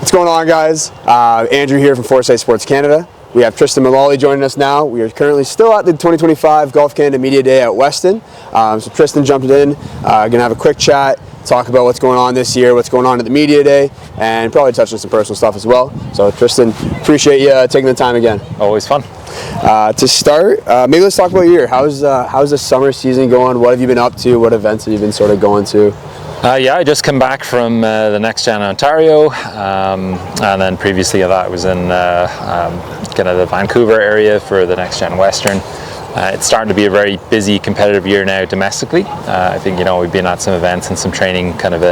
What's going on, guys? Andrew here from Foresight Sports Canada. We have Tristan Mullally joining us now. We are currently still at the 2025 Golf Canada Media Day at Weston. So Tristan jumped in, gonna have a quick chat, talk about what's going on this year, what's going on at the Media Day, and probably touch on some personal stuff as well. So Tristan, appreciate you taking the time again. Always fun. To start, maybe let's talk about your year. How's the summer season going? What have you been up to? What events have you been sort of going to? Yeah, I just come back from the NexGen Ontario, and then previously that I was in kind of the Vancouver area for the NexGen Western. It's starting to be a very busy, competitive year now domestically. I think we've been at some events and some training kind of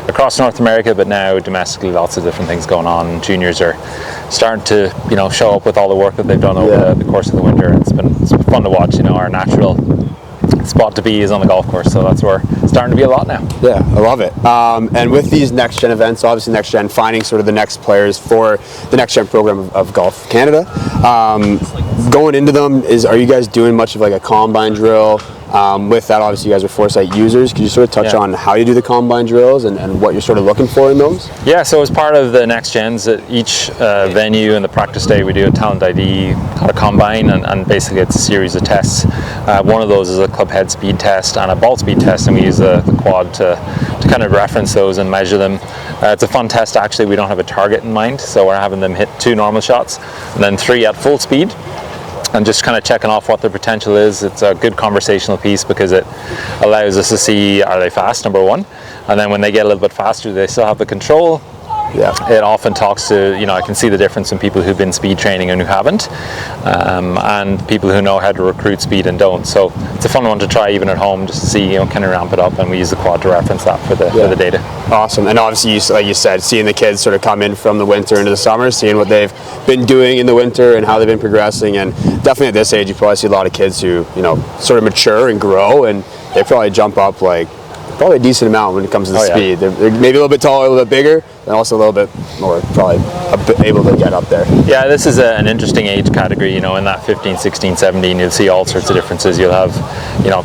across North America, but now domestically, lots of different things going on. Juniors are starting to show up with all the work that they've done over the course of the winter. It's been fun to watch. Our natural spot to be is on the golf course, so that's where it's starting to be a lot now. Yeah, I love it. And with these NexGen events, obviously NexGen finding sort of the next players for the NexGen program of Golf Canada. Going into them, are you guys doing much of like a combine drill? With that, obviously you guys are Foresight users. Could you sort of touch on how you do the combine drills and what you're sort of looking for in those? Yeah, so as part of the NexGens, at each venue and the practice day, we do a talent ID, a combine, and basically it's a series of tests. One of those is a club head speed test and a ball speed test, and we use the quad to kind of reference those and measure them. It's a fun test, actually. We don't have a target in mind, so we're having them hit 2 normal shots and then 3 at full speed, and just kind of checking off what their potential is. It's a good conversational piece because it allows us to see, are they fast, number one, and then when they get a little bit faster, do they still have the control? Yeah. It often talks to, I can see the difference in people who've been speed training and who haven't, and people who know how to recruit speed and don't. So it's a fun one to try even at home, just to see, can you ramp it up, and we use the quad to reference that for the data. Awesome. And obviously, like you said, seeing the kids sort of come in from the winter into the summer, seeing what they've been doing in the winter and how they've been progressing, and definitely at this age, you probably see a lot of kids who, sort of mature and grow, and they probably jump up probably a decent amount when it comes to the speed. They're maybe a little bit taller, a little bit bigger, and also a little bit more probably able to get up there. Yeah, this is an interesting age category. In that 15, 16, 17, you'll see all sorts of differences. You'll have,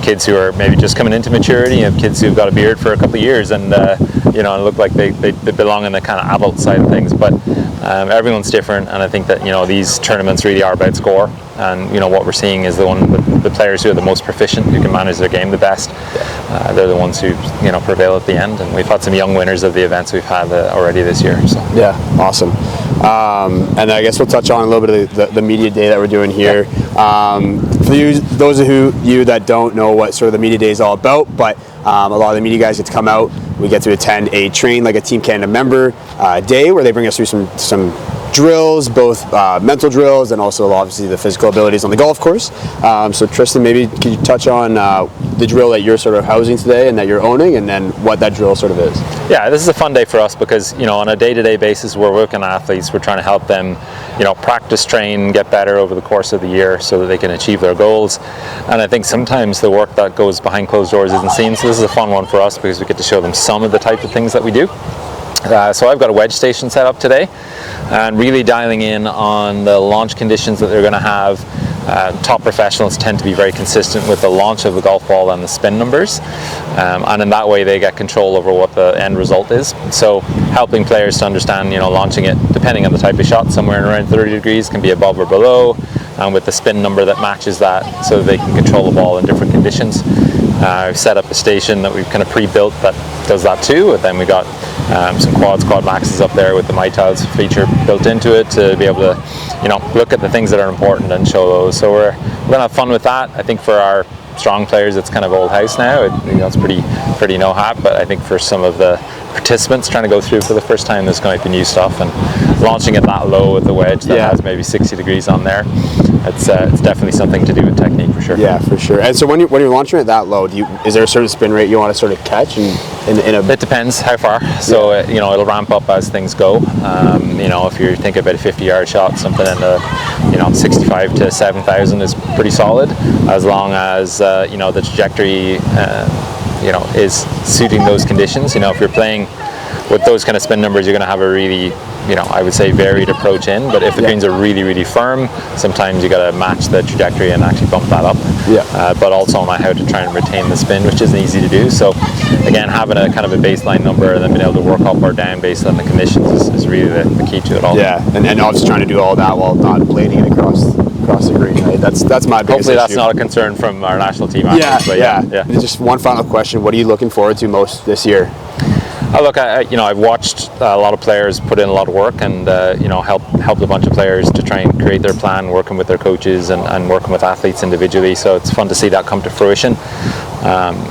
kids who are maybe just coming into maturity. You have kids who've got a beard for a couple of years and, look like they belong in the kind of adult side of things. But everyone's different, and I think that, these tournaments really are about score. And, what we're seeing is the players who are the most proficient, who can manage their game the best. They're the ones who, prevail at the end. And we've had some young winners of the events we've had already this year. So. Yeah, awesome. And I guess we'll touch on a little bit of the media day that we're doing here. For those of you that don't know what sort of the media day is all about, but a lot of the media guys get to come out. We get to attend a Team Canada member day where they bring us through some drills, both mental drills and also obviously the physical abilities on the golf course. So Tristan, maybe could you touch on the drill that you're sort of housing today and that you're owning, and then what that drill sort of is? Yeah, this is a fun day for us because on a day-to-day basis we're working on athletes. We're trying to help them practice, train, get better over the course of the year so that they can achieve their goals. And I think sometimes the work that goes behind closed doors isn't seen, so this is a fun one for us because we get to show them some of the type of things that we do. So I've got a wedge station set up today and really dialing in on the launch conditions that they're going to have. Top professionals tend to be very consistent with the launch of the golf ball and the spin numbers, and in that way they get control over what the end result is. So helping players to understand, launching it depending on the type of shot, somewhere around 30 degrees can be above or below, and with the spin number that matches that, so they can control the ball in different conditions. I've set up a station that we've kind of pre-built that does that too, and then we got some quad maxes up there with the MyTiles feature built into it to be able to, look at the things that are important and show those. So we're gonna have fun with that. I think for our strong players, it's kind of old house now. It's pretty no hat, but I think for some of the participants trying to go through for the first time, there's going to be new stuff, and launching it that low with the wedge that has maybe 60 degrees on there, it's definitely something to do with technique for sure. Yeah, for sure. And so when you're launching it that low, is there a certain spin rate you want to sort of catch in a? It depends how far. So it'll ramp up as things go. If you're thinking about a 50-yard shot, something in the 65 to 7,000 is pretty solid, as long as the trajectory is suiting those conditions. If you're playing with those kind of spin numbers, you're going to have a really, I would say varied approach in. But if the greens are really, really firm, sometimes you got to match the trajectory and actually bump that up. But also know how to try and retain the spin, which isn't easy to do. So again, having a kind of a baseline number and then being able to work up or down based on the conditions is really the key to it all. Yeah, and obviously trying to do all that while not blading it across the green. Right? That's my biggest Hopefully that's issue. not a concern from our national team. Yeah. And just one final question: what are you looking forward to most this year? Look, I've watched a lot of players put in a lot of work and helped a bunch of players to try and create their plan, working with their coaches and working with athletes individually. So it's fun to see that come to fruition.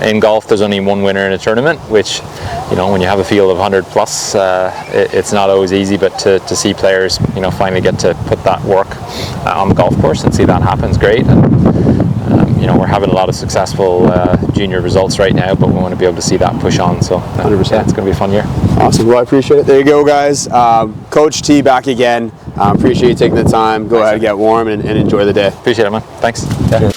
In golf, there's only one winner in a tournament, which, when you have a field of 100 plus, it's not always easy. But to see players, finally get to put that work on the golf course and see that happen is great. And we're having a lot of successful junior results right now, but we want to be able to see that push on. So 100%, it's going to be a fun year. Awesome. Well, I appreciate it. There you go, guys. Coach T back again. Appreciate you taking the time. Go ahead, get warm, and enjoy the day. Appreciate it, man. Thanks. Yeah.